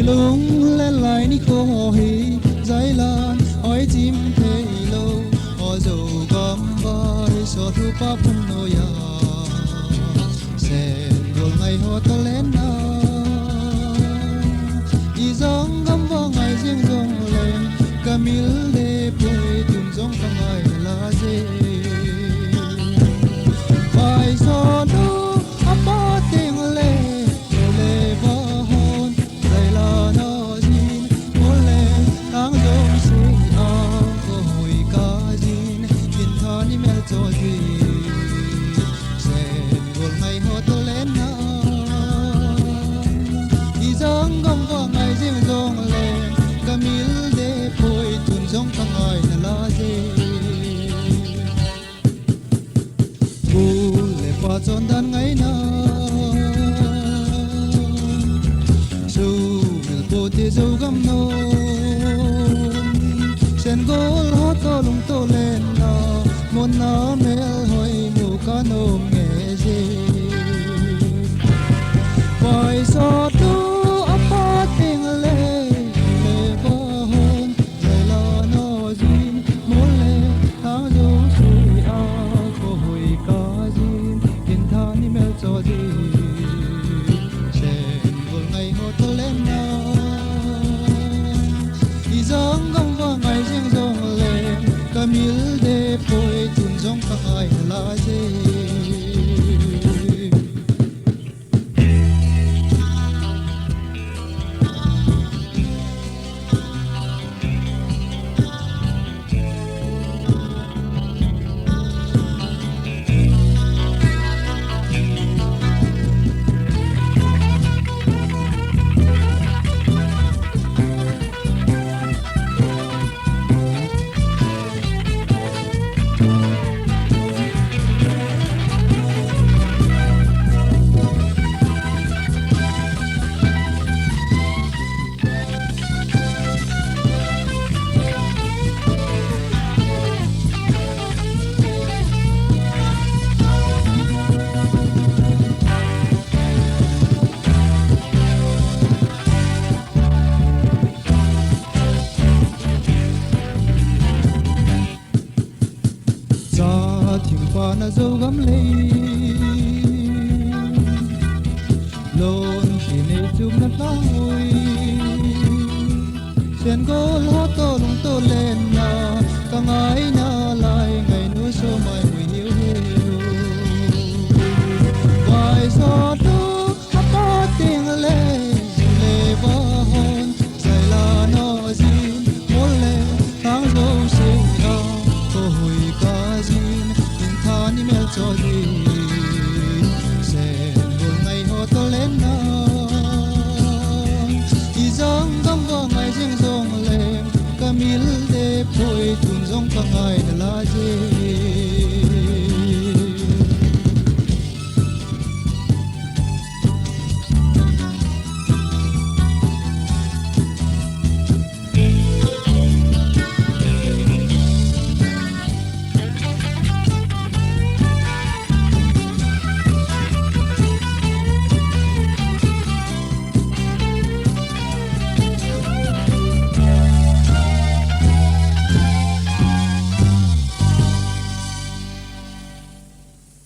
lung lên lại ni khô hi giải lan oi chim thế lâu o dầu gom vai so thu pa phun no ya sen gol ngày ho to lên na i zong gam va ngày riêng zong lên camil de pui tum zong ka ngai la je vai so do apa ting le le va hon dai la no jin ole tang zong si a ko hui ka jin kin tha ni mel cho ji sen gol ngày ho to lên na i zong gam va ngày riêng zong lên camil de pui tum zong ka ngai la je qua chọn đàn ngày na sâu mel po te dâu gam no sen gol hot to lung to lên na mon na mel hoi mu ka nom nghe je vai so tu apa ting le le ba hon le la no jin mo le thang jo sui a ko hoi ka jin ni mel cho di sen gol ngày ho to lên na i zong gam va ngày riêng zong lên camil de poi tun zong ka ai la je qua na dâu gắm lấy lôn chỉ nên chụp nát lối sen gol hót to lung to lên na cả ngày na lại ngày núi sâu mai mùi hiu hiu vài giọt nước hắt to tiếng lệ lệ vỡ hôn dài là nó zin muốn lên tháng dâu sinh ao cô hồi ca zin ni mel cho di sen gol ngày ho to lên na i zong gam va ngày riêng zong lên camil de poi tun zong ka ngai la je